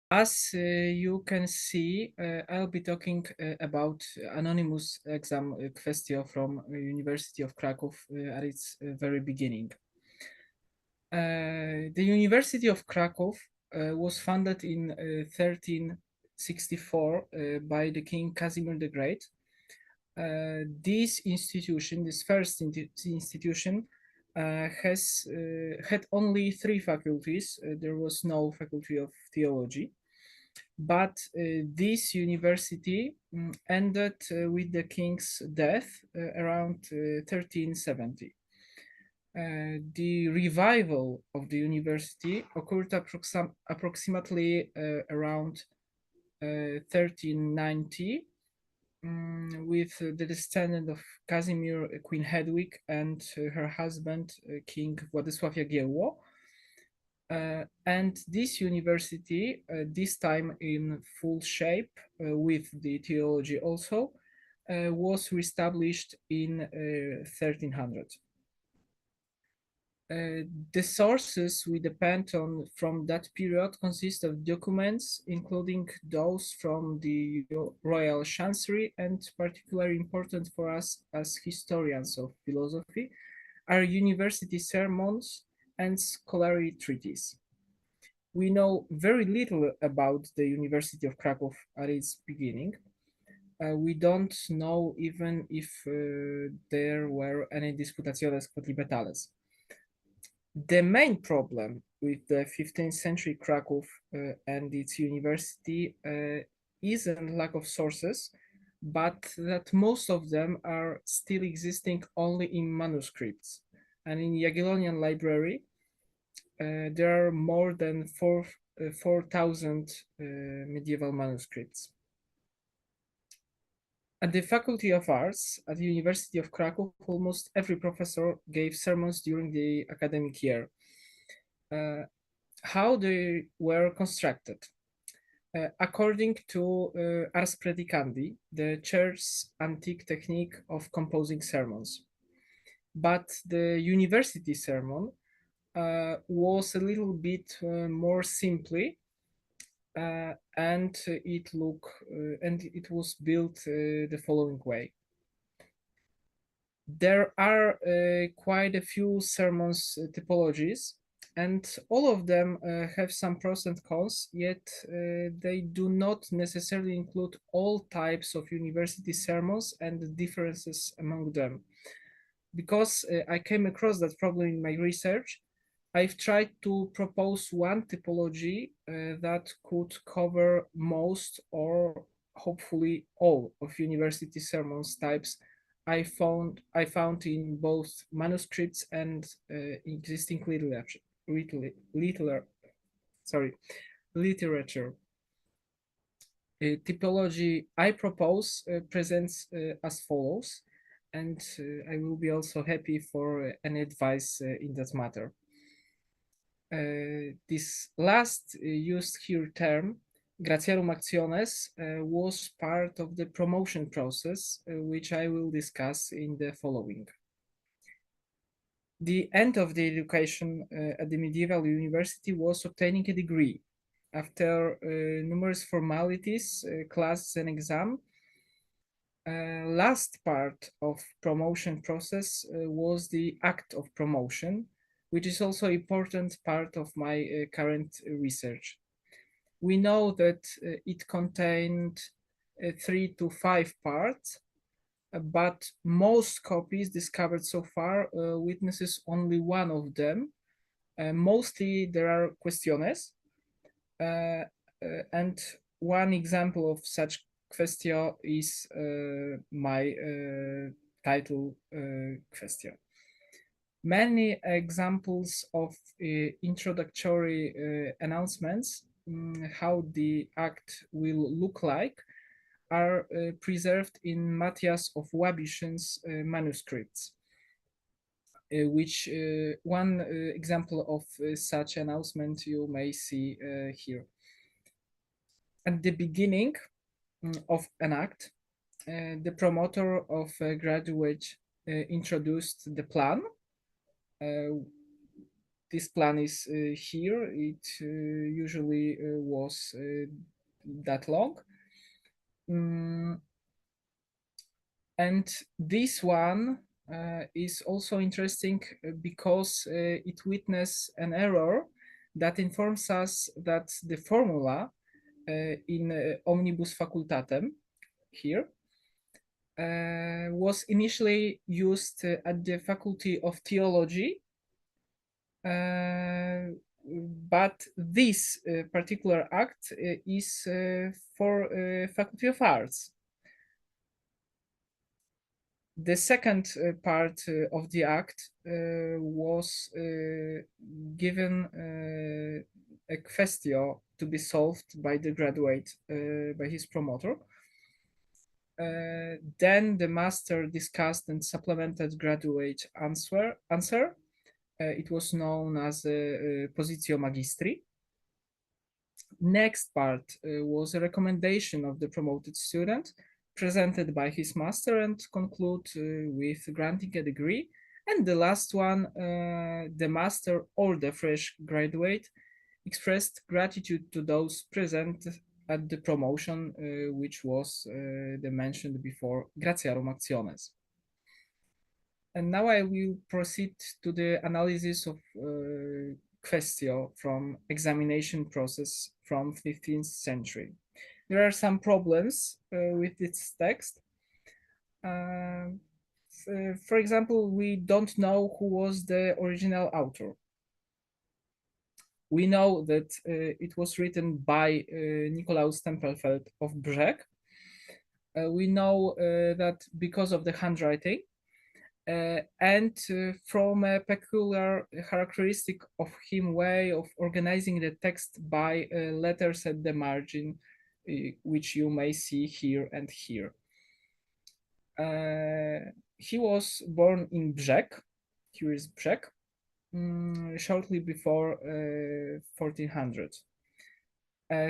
As you can see, I'll be talking about anonymous exam question from University of Krakow at its very beginning. The University of Krakow was founded in 1364 by the King Casimir the Great. This institution, this first institution, has had only three faculties. There was no Faculty of Theology. But this university ended with the king's death around 1370. The revival of the university occurred approximately around 1390 with the descendant of Casimir, Queen Hedwig, and her husband, King Władysław Jagiełło. And this university, this time in full shape with the theology also, was reestablished in 1300. The sources we depend on from that period consist of documents, including those from the Royal Chancery, and particularly important for us as historians of philosophy are university sermons and scholarly treatises. We know very little about the University of Krakow at its beginning. We don't know even if there were any disputationes quodlibetales. The main problem with the 15th century Krakow and its university isn't lack of sources, but that most of them are still existing only in manuscripts. And in Jagiellonian library, there are more than 4,000 medieval manuscripts. At the Faculty of Arts at the University of Krakow, almost every professor gave sermons during the academic year. How they were constructed? According to Ars Predicandi, the church's antique technique of composing sermons. But the university sermon was a little bit more simply, and it was built the following way. There are quite a few sermons typologies, and all of them have some pros and cons, yet they do not necessarily include all types of university sermons and the differences among them. Because I came across that problem in my research, I've tried to propose one typology that could cover most or hopefully all of university sermons types I found in both manuscripts and existing literature. Typology I propose presents as follows, and I will be also happy for any advice in that matter. This last used here term, gratiarum actiones, was part of the promotion process, which I will discuss in the following. The end of the education at the medieval university was obtaining a degree. After numerous formalities, classes and exam, last part of promotion process was the act of promotion, which is also an important part of my current research. We know that it contained 3 to 5 parts, but most copies discovered so far witnesses only one of them. Mostly there are questiones, and one example of such question is my title question. Many examples of introductory announcements, how the act will look like, are preserved in Matthias of Wabishen's manuscripts, which one example of such announcement you may see here. At the beginning of an act, the promoter of a graduate introduced the plan, this plan is here. It usually was that long. And this one is also interesting because it witnessed an error that informs us that the formula in omnibus facultatem here was initially used at the Faculty of Theology, but this particular act is for Faculty of Arts. The second part of the act was given a quaestio to be solved by the graduate, by his promoter. Then the master discussed and supplemented graduate answer. It was known as a positio magistri. Next part was a recommendation of the promoted student presented by his master and conclude with granting a degree. And the last one, the master or the fresh graduate expressed gratitude to those present at the promotion, which was the mentioned before, gratiarum actiones. And now I will proceed to the analysis of quaestio from examination process from 15th century. There are some problems with this text. For example, we don't know who was the original author. We know that it was written by Nicolaus Tempelfeld of Brzeg. We know that because of the handwriting, and from a peculiar characteristic of him way of organizing the text by letters at the margin, which you may see here and here. He was born in Brzeg, here is Brzeg, shortly before 1400.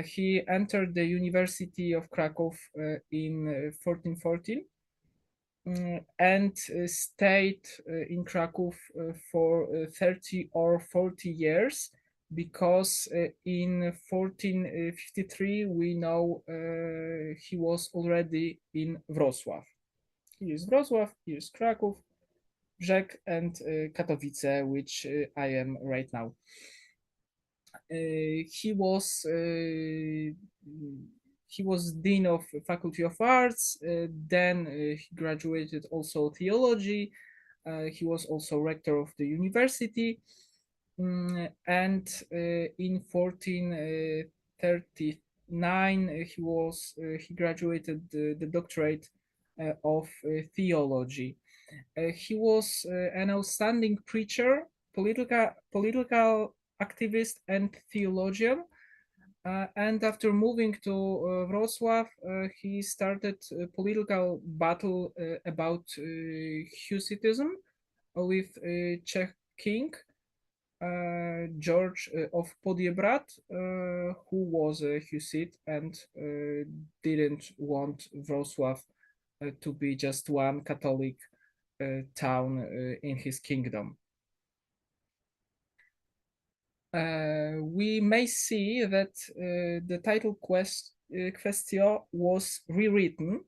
He entered the University of Krakow in 1414 and stayed in Krakow for 30 or 40 years, because in 1453 we know he was already in Wrocław. Here is Wrocław, here is Krakow, Brzeg, and Katowice, which I am right now. He was dean of Faculty of Arts. Then he graduated also theology. He was also rector of the university. And in 1439 he graduated the doctorate of theology. He was an outstanding preacher, political activist, and theologian. And after moving to Wrocław, he started a political battle about Husitism with Czech king George of Podiebrad, who was a Husit and didn't want Wrocław to be just one Catholic town in his kingdom. We may see that the title quaestio was rewritten,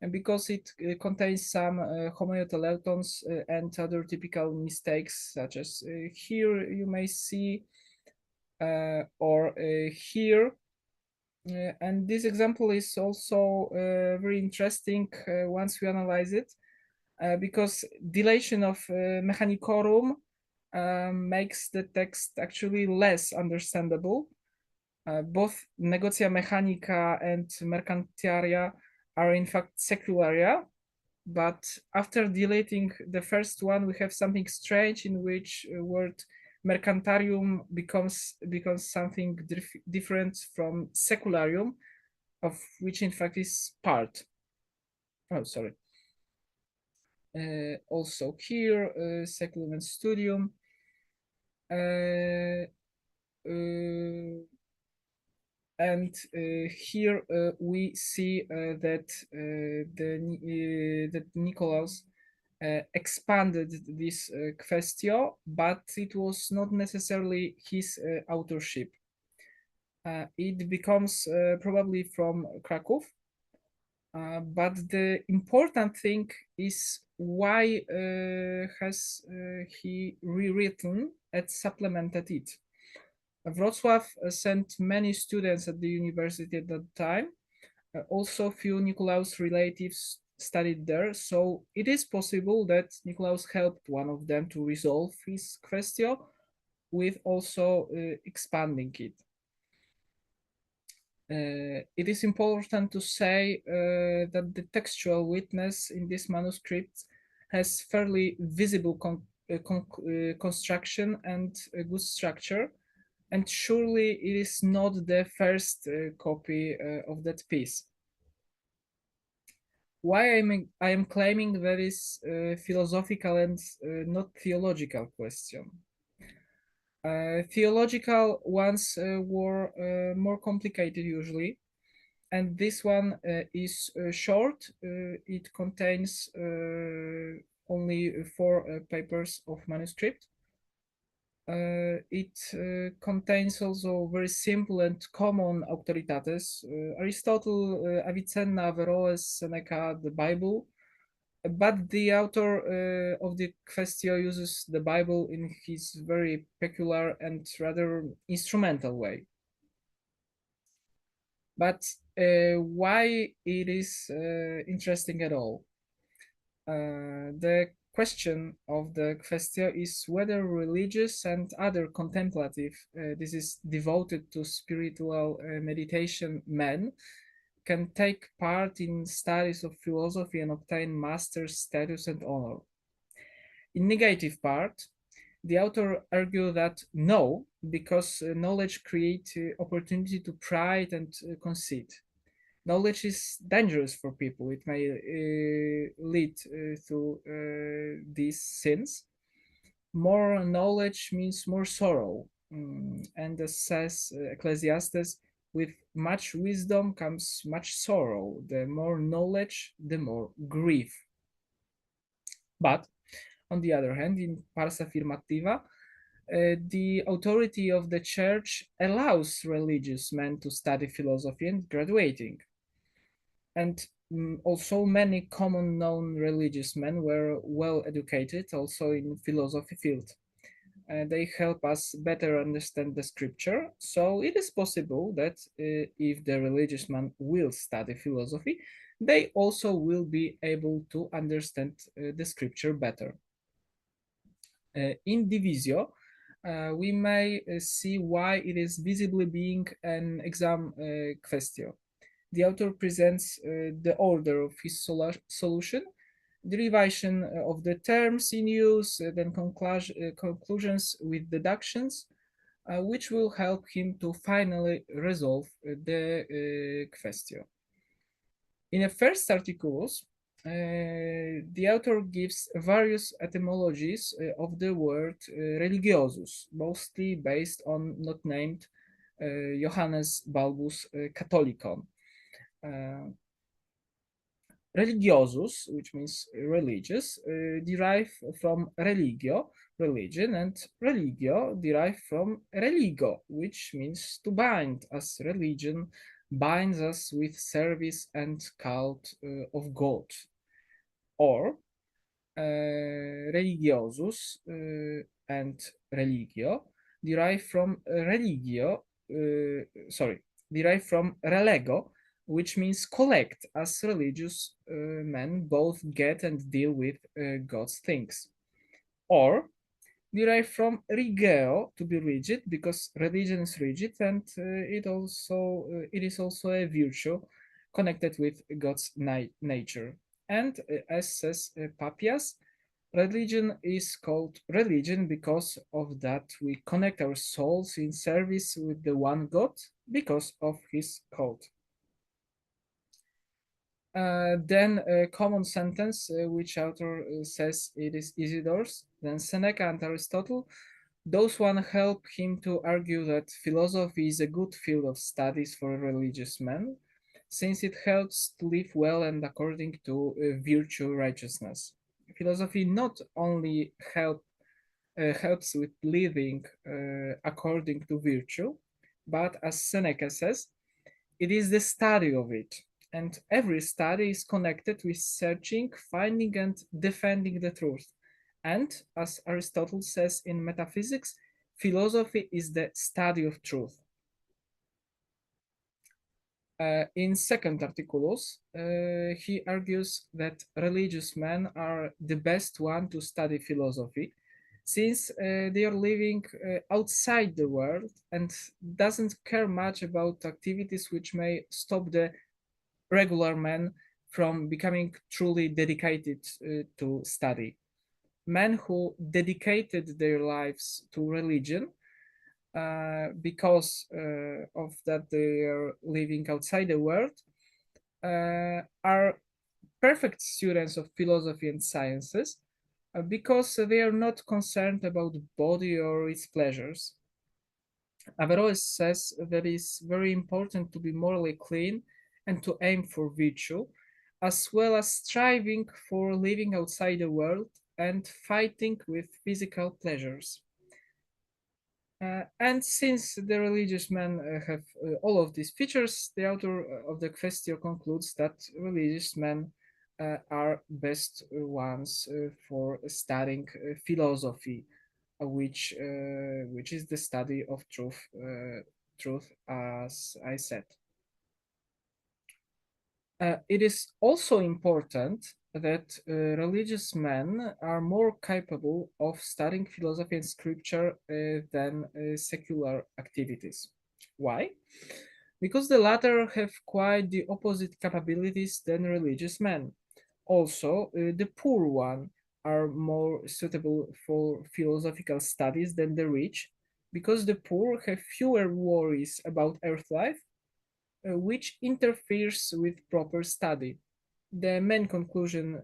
and because it contains some homoioteleutons and other typical mistakes, such as here you may see, or here. And this example is also very interesting once we analyze it, because dilation of mechanicorum makes the text actually less understandable. Both negotia mechanica and mercantiaria are in fact secularia, but after deleting the first one, we have something strange in which word mercantarium becomes something different from secularium, of which in fact is part. Oh, sorry. Also here, seculum and studium. And here we see that that Nicolaus expanded this quaestio, but it was not necessarily his authorship. It becomes probably from Krakow, but the important thing is why has he rewritten and supplemented it. Wrocław sent many students at the university at that time. Also, few Nicolaus relatives studied there, so it is possible that Nicolaus helped one of them to resolve his quaestio with also expanding it. It is important to say that the textual witness in this manuscript has fairly visible construction and a good structure, and surely it is not the first copy of that piece. Why I am claiming that is a philosophical and not theological question. Theological ones were more complicated usually, and this one is short. It contains only 4 papers of manuscript. It contains also very simple and common authoritates. Aristotle, Avicenna, Averroes, Seneca, the Bible, but the author of the Quaestio uses the Bible in his very peculiar and rather instrumental way. But why it is interesting at all? The question of the Quaestio is whether religious and other contemplative, this is devoted to spiritual meditation men, can take part in studies of philosophy and obtain master's status and honor. In negative part, the author argued that no, because knowledge creates opportunity to pride and conceit. Knowledge is dangerous for people. It may lead to these sins. More knowledge means more sorrow. And as says Ecclesiastes, with much wisdom comes much sorrow. The more knowledge, the more grief. But on the other hand, in pars affirmativa, the authority of the church allows religious men to study philosophy and graduating. And also many common known religious men were well educated also in philosophy field. They help us better understand the scripture. So it is possible that if the religious man will study philosophy, they also will be able to understand the scripture better. In Divisio, we may see why it is visibly being an exam quaestio. The author presents the order of his solution, derivation of the terms in use, then conclusions with deductions, which will help him to finally resolve the quaestio. In the first articles, the author gives various etymologies of the word religiosus, mostly based on not named Johannes Balbus Catholicon. Religiosus, which means religious, derive from religio, religion, and religio derive from religo, which means to bind, as religion binds us with service and cult of God. Or religiosus and religio derive from derive from relego, which means collect, as religious men both get and deal with God's things. Or derive from rigeo, to be rigid, because religion is rigid, and it is also a virtue connected with God's nature. And as says Papias, religion is called religion because of that we connect our souls in service with the one God because of his code. Then a common sentence, which author says it is Isidore's, then Seneca and Aristotle. Those one help him to argue that philosophy is a good field of studies for a religious man, since it helps to live well and according to virtue righteousness. philosophy not only helps with living according to virtue, but as Seneca says, it is the study of it. And every study is connected with searching, finding, and defending the truth. And as Aristotle says in Metaphysics, philosophy is the study of truth. In second articulus, he argues that religious men are the best one to study philosophy, since they are living outside the world and doesn't care much about activities which may stop the regular men from becoming truly dedicated to study. Men who dedicated their lives to religion because of that they are living outside the world are perfect students of philosophy and sciences because they are not concerned about the body or its pleasures. Averroes says that it's very important to be morally clean and to aim for virtue, as well as striving for living outside the world and fighting with physical pleasures. And since the religious men have all of these features, the author of the Quaestio concludes that religious men are best ones for studying philosophy, which is the study of truth, as I said. It is also important that religious men are more capable of studying philosophy and scripture than secular activities. Why? Because the latter have quite the opposite capabilities than religious men. Also, the poor one are more suitable for philosophical studies than the rich, because the poor have fewer worries about earth life, which interferes with proper study. The main conclusion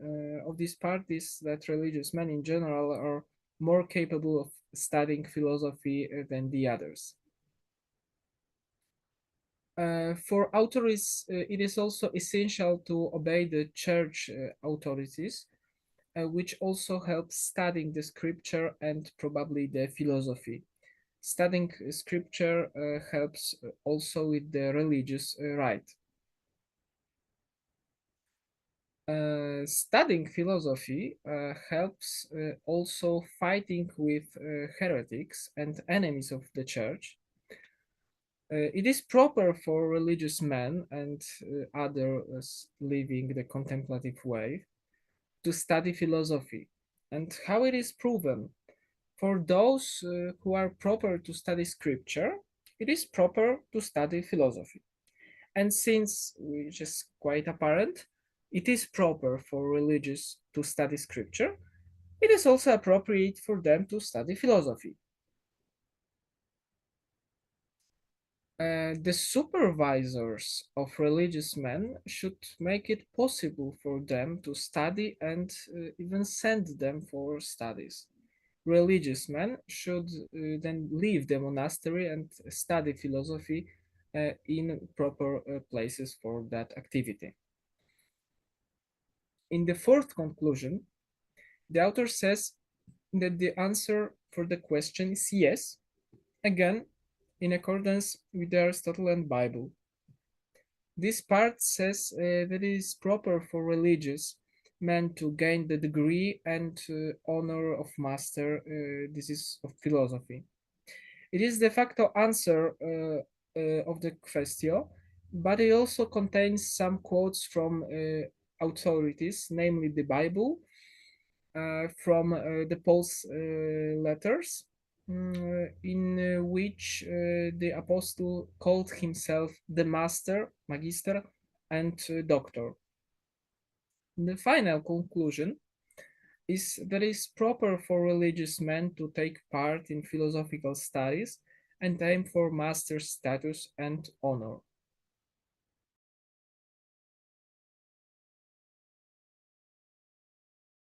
of this part is that religious men in general are more capable of studying philosophy than the others. For authorities, it is also essential to obey the church authorities, which also helps studying the scripture and probably the philosophy. Studying scripture helps also with the religious right. Studying philosophy helps also fighting with heretics and enemies of the church. It is proper for religious men and others living the contemplative way to study philosophy. And how it is proven? For those who are proper to study scripture, it is proper to study philosophy. And since, which is quite apparent, it is proper for religious to study scripture, it is also appropriate for them to study philosophy. The supervisors of religious men should make it possible for them to study and even send them for studies. Religious men should then leave the monastery and study philosophy in proper places for that activity. In the fourth conclusion, the author says that the answer for the question is yes, again, in accordance with Aristotle and Bible. This part says that it is proper for religious men to gain the degree and honor of master, this is of philosophy. It is de facto answer of the Quaestio, but it also contains some quotes from authorities, namely the Bible, from the Paul's letters, in which the apostle called himself the master, magister, and doctor. The final conclusion is that it is proper for religious men to take part in philosophical studies and aim for master status and honor.